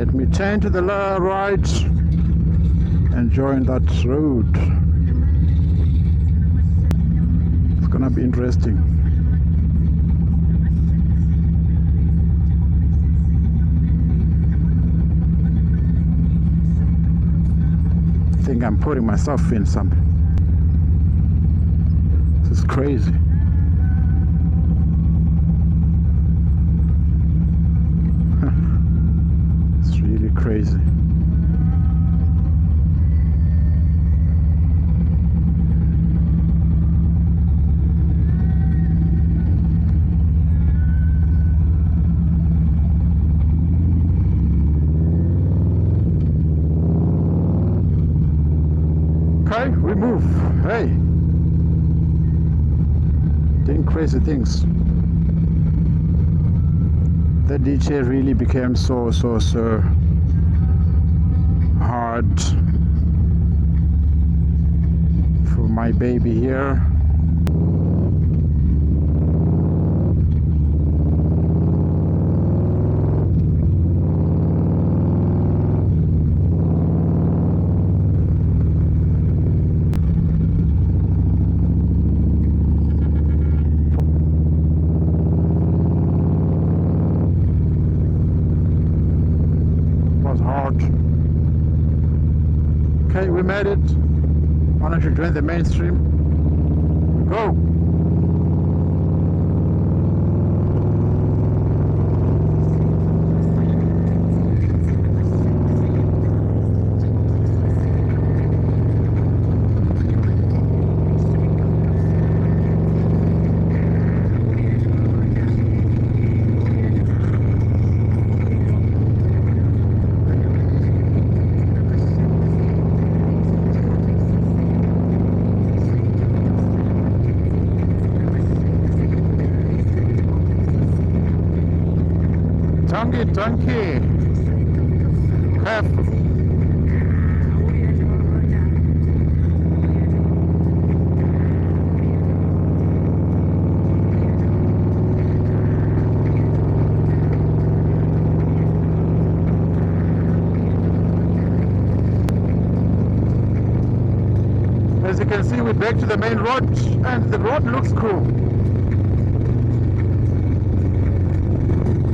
Let me turn to the right and join that road. It's gonna be interesting. I think I'm putting myself in something. This is crazy. It's really crazy. Okay, we move. Hey, doing crazy things. The DJ really became so hard for my baby here. Hard. Okay, we made it. Why don't you join the mainstream? Go! Donkey. Careful. As you can see, we're back to the main road, and the road looks cool.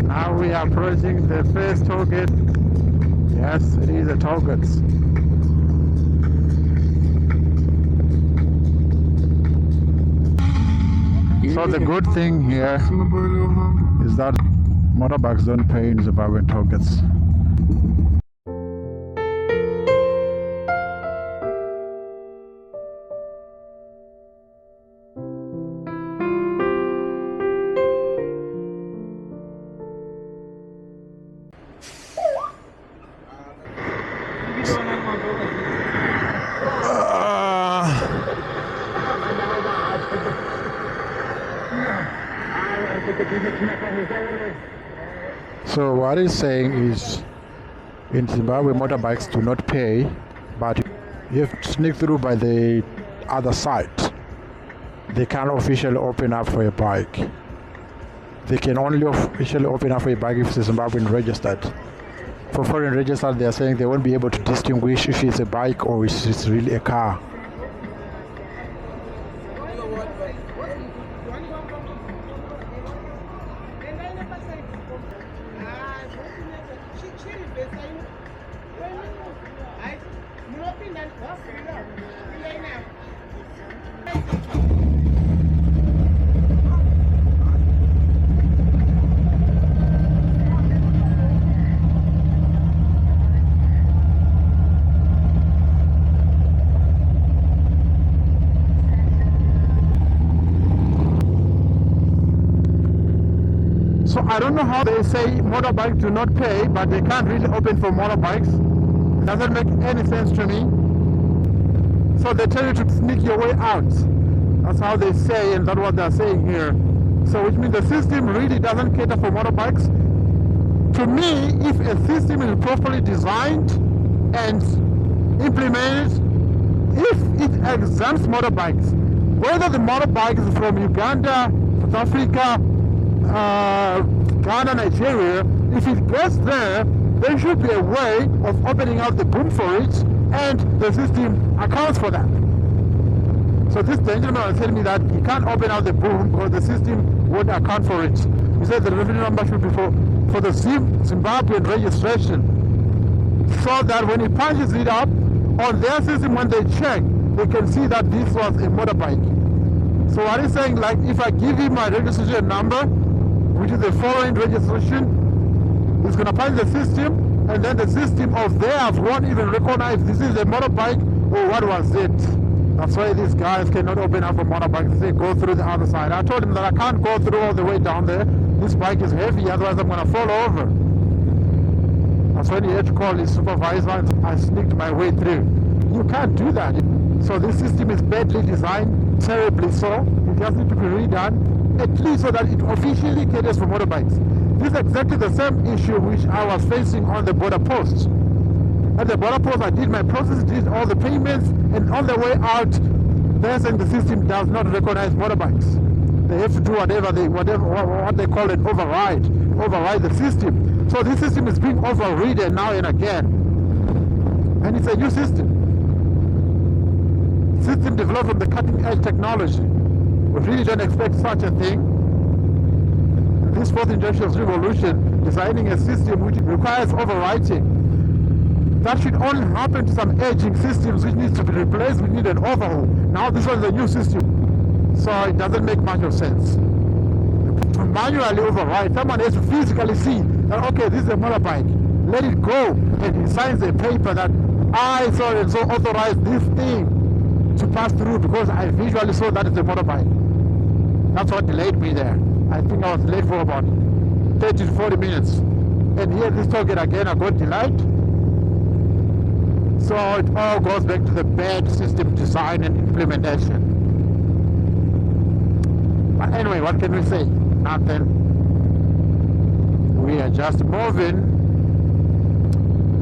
Now we are approaching the first toll gate. Yes, it is a toll gate. So the good thing here is that motorbikes don't pay in Zimbabwean toll gates. So what he's saying is, in Zimbabwe, motorbikes do not pay, but you have to sneak through by the other side. They can't officially open up for a bike. They can only officially open up for a bike if it's Zimbabwean registered. For foreign registered, they are saying they won't be able to distinguish if it's a bike or if it's really a car. So I don't know how they say motorbikes do not pay, but they can't really open for motorbikes. It doesn't make any sense to me. So they tell you to sneak your way out. That's how they say, and that's what they're saying here. So which means the system really doesn't cater for motorbikes. To me, if a system is properly designed and implemented, if it exempts motorbikes, whether the motorbike is from Uganda, South Africa, Ghana, Nigeria, if it gets there, there should be a way of opening out the boom for it, and the system accounts for that. So this gentleman was telling me that he can't open out the boom because the system won't account for it. He said the revenue number should be for the Zimbabwean registration, so that when he punches it up on their system, when they check, they can see that this was a motorbike. So what he's saying, like, if I give him my registration number, which is the foreign registration, he's going to punch the system, and then the system of theirs won't even recognize this is a motorbike or what was it. That's why these guys cannot open up a motorbike. They go through the other side. I told him that I can't go through all the way down there. This bike is heavy, otherwise I'm going to fall over. That's when he had to call his supervisor, and I sneaked my way through. You can't do that. So this system is badly designed, terribly so. It just needs to be redone, at least so that it officially caters for motorbikes. This is exactly the same issue which I was facing on the border post. At the border post, I did my process, did all the payments, and on the way out, they're saying the system does not recognize motorbikes. They have to do what they call an override the system. So this system is being overridden now and again. And it's a new system. System developed from the cutting edge technology. We really don't expect such a thing. This fourth industrial revolution, designing a system which requires overwriting. That should only happen to some aging systems which needs to be replaced. We need an overhaul. Now this one is a new system. So it doesn't make much of sense. To manually override, someone has to physically see that, okay, this is a motorbike. Let it go. And he signs a paper that I so and so authorized this thing to pass through because I visually saw that it's a motorbike. That's what delayed me there. I think I was late for about 30 to 40 minutes. And here this target again, I got delayed. So it all goes back to the bad system design and implementation. But anyway, what can we say? Nothing. We are just moving.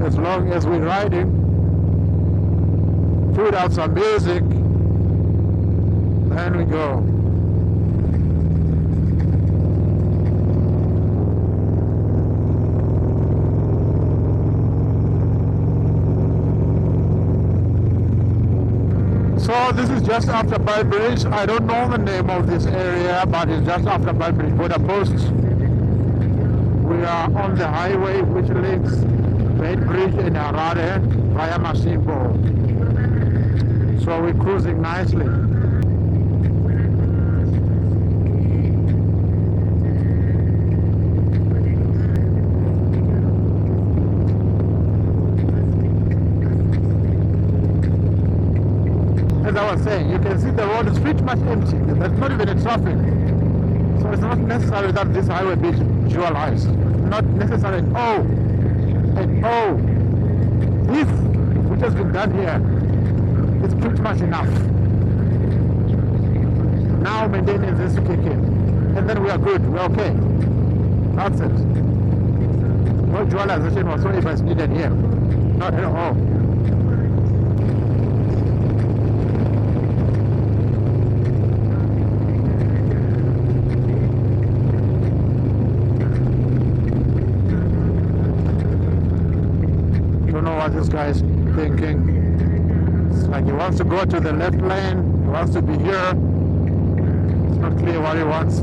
As long as we're riding, put out some music, then we go. So this is just after Beit Bridge. I don't know the name of this area, but it's just after Beit Bridge border post. We are on the highway which links Beit Bridge and Harare via Masimbo. So we're cruising nicely. As I was saying, you can see the road is pretty much empty. There's not even a traffic. So it's not necessary that this highway be dualized. Not necessary at all. At all. This, which has been done here, is pretty much enough. Now maintenance has to kick in. And then we are good. We're okay. That's it. No dualization whatsoever is needed here. Not at all. What this guy is thinking. It's like he wants to go to the left lane, he wants to be here. It's not clear what he wants.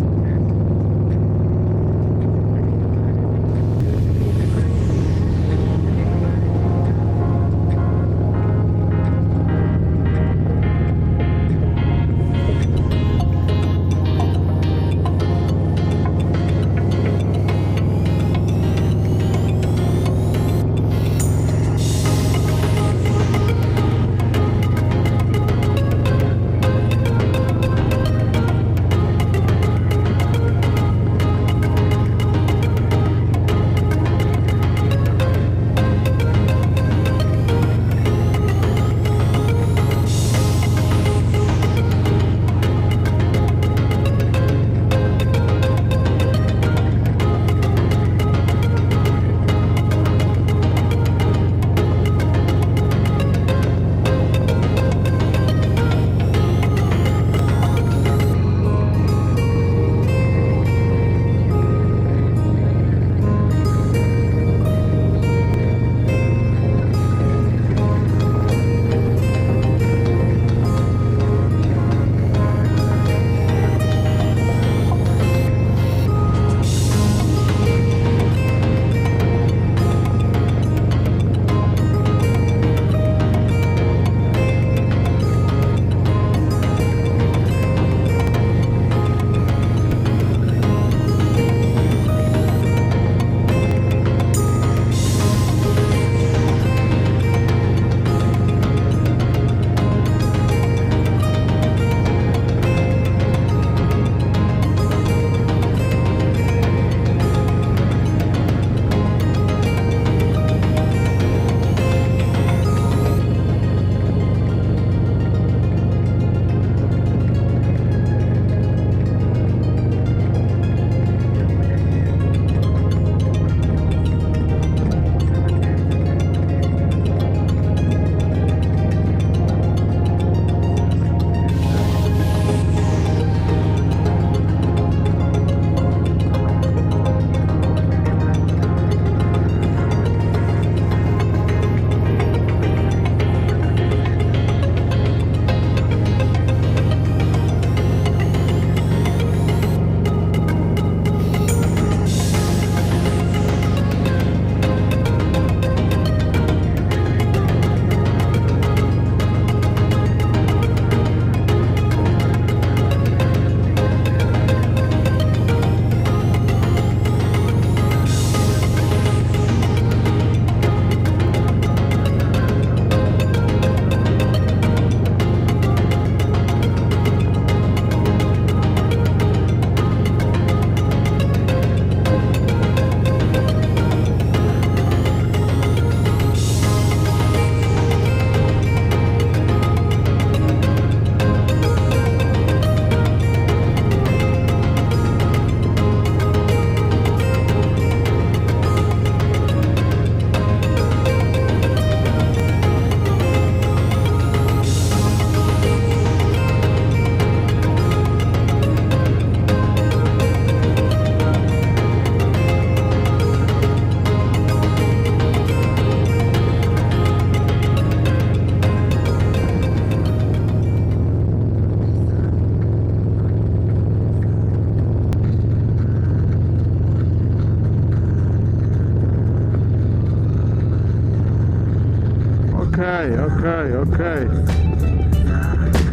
Okay.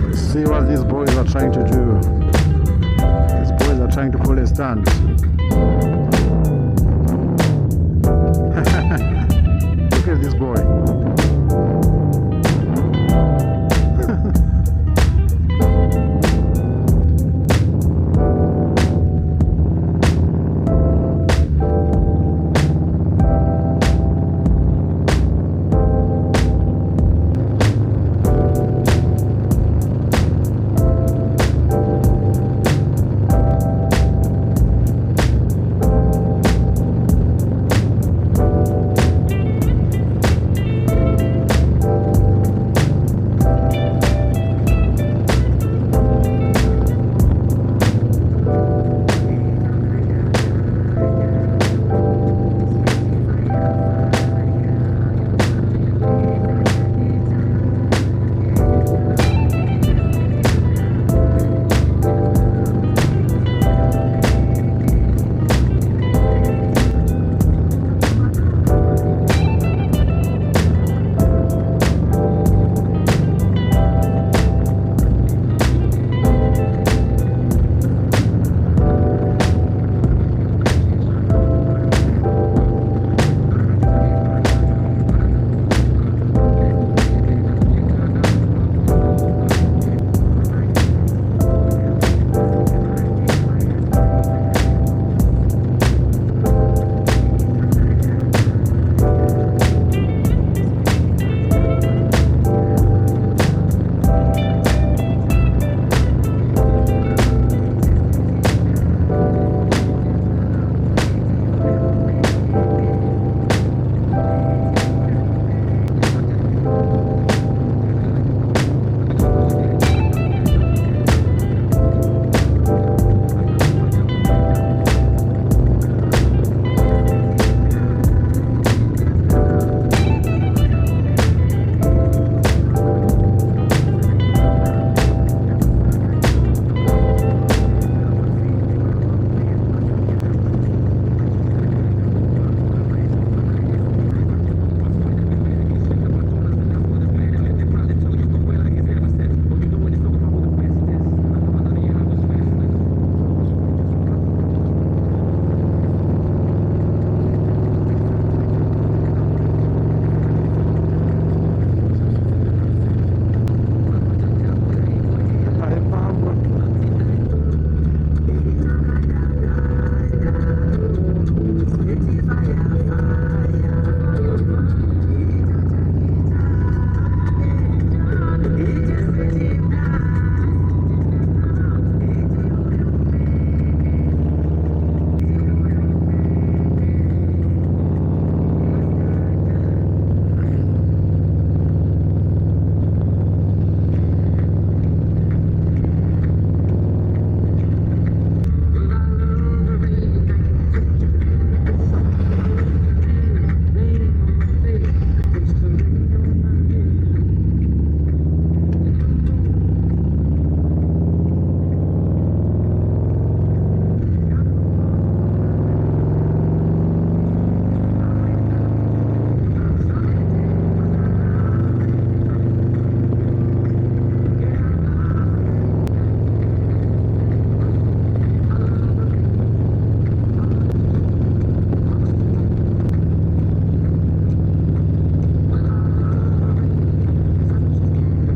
Let's see what these boys are trying to do. These boys are trying to pull a stunt. Look at this boy.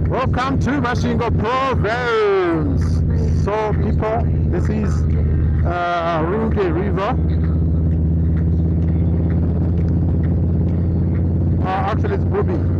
Welcome to Mashingo Province. So people, this is Runke River. Actually it's Bubi.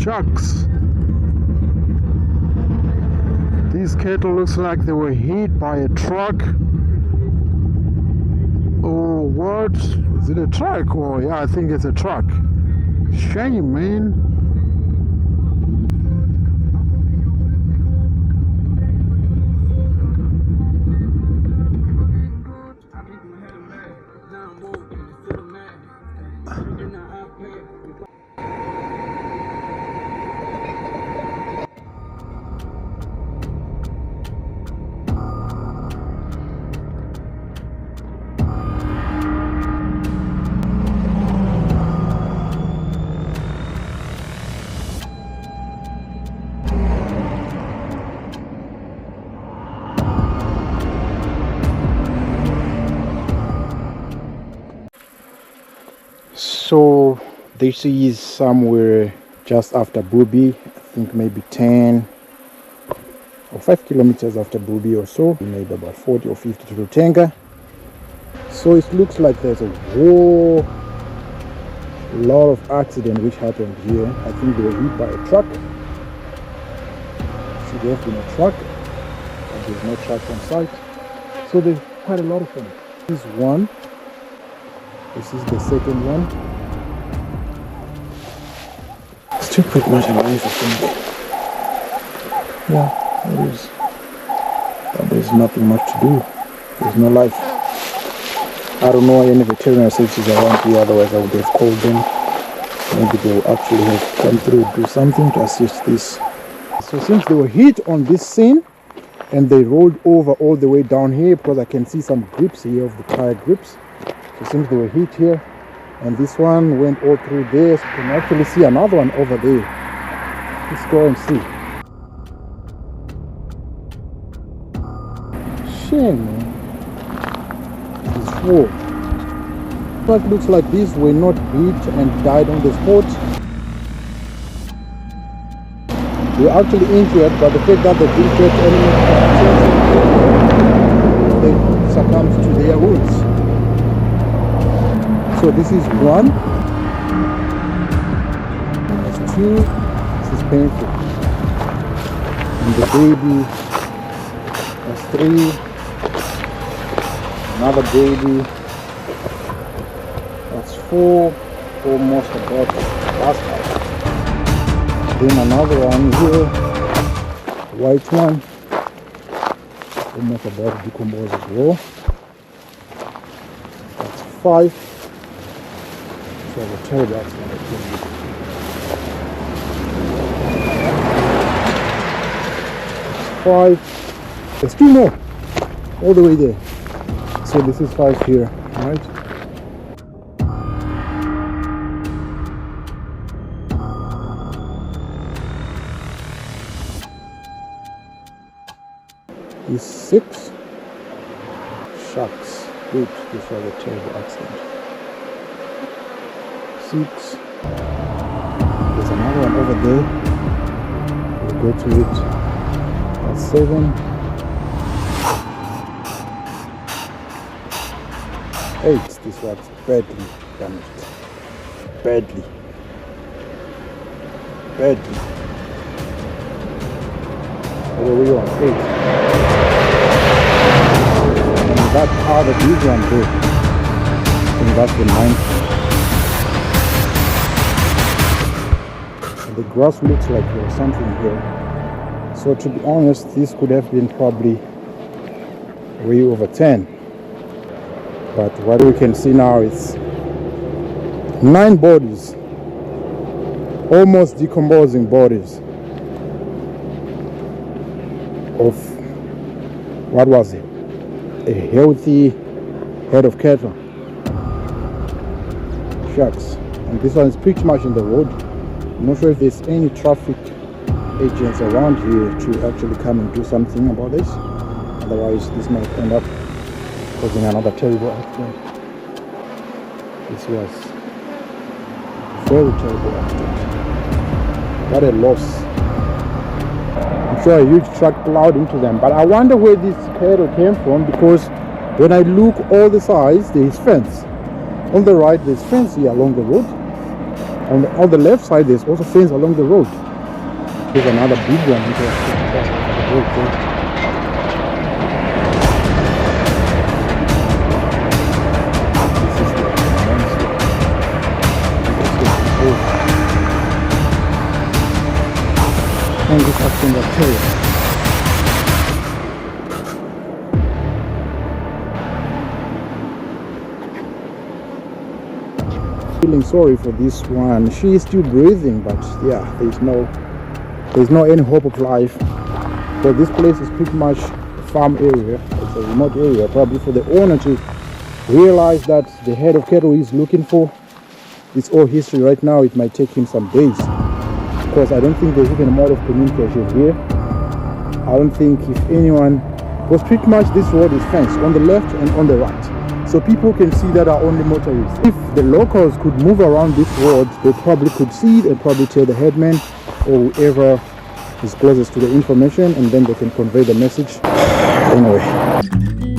Shucks. This cattle looks like they were hit by a truck. Or what? Is it a truck? Or yeah, I think it's a truck. Shame, man. So this is somewhere just after Booby, I think maybe 10 or 5 kilometers after Booby or so, maybe about 40 or 50 to Rutenga. So it looks like there's a whole lot of accident which happened here. I think they were hit by a truck. Should have been a truck, but there's no truck on site. So there's quite a lot of them. This is one. This is the second one. Still pretty much alive, I think. Yeah, it is. But there's nothing much to do. There's no life. I don't know any veterinary services around here, otherwise I would have called them. Maybe they will actually have come through do something to assist this. So since they were hit on this scene and they rolled over all the way down here, because I can see some grips here of the tire grips. So since they were hit here, and this one went all through there, so you can actually see another one over there. Let's go and see. Shame, man. It's full. But it looks like these were not hit and died on the spot. They were actually injured, but the fact that they didn't get any, they succumbed to their wounds. So this is one, that's two, this is painful, and the baby, that's three, another baby, that's four, almost about last time. Then another one here, white one, almost about to decompose as well. That's five. So the terrible accident. Five. There's two more all the way there. So this is 5 here, right? Is 6. Shucks. Good. This was a terrible accident. 6. There's another one over there. We'll go to it. That's 7. 8. This was badly damaged. Badly. What are we on? 8. And that other big one there. I think that's the 9th. The grass looks like there was something here. So to be honest, this could have been probably way over 10. But what we can see now is 9 bodies, almost decomposing bodies of what was it? A healthy herd of cattle. Shucks. And this one is pretty much in the road. I'm not sure if there's any traffic agents around here to actually come and do something about this. Otherwise, this might end up causing another terrible accident. This was a very terrible accident. What a loss. I'm sure a huge truck plowed into them. But I wonder where this cattle came from, because when I look all the sides, there is fence. On the right, there's fence here along the road. On the left side, there's also fence along the road. There's another big one which was across the road there. This is the monster. And this action bacteria. Feeling sorry for this one. She is still breathing, but yeah, there's no any hope of life. But this place is pretty much a farm area. It's a remote area. Probably for the owner to realize that the head of cattle he's looking for, it's all history right now. It might take him some days, because I don't think there's even a mode of communication here. I don't think if anyone, because pretty much this road is fenced on the left and on the right. So people can see that are only motorists. If the locals could move around this road, they probably could see it and probably tell the headman or whoever is closest to the information, and then they can convey the message. Anyway.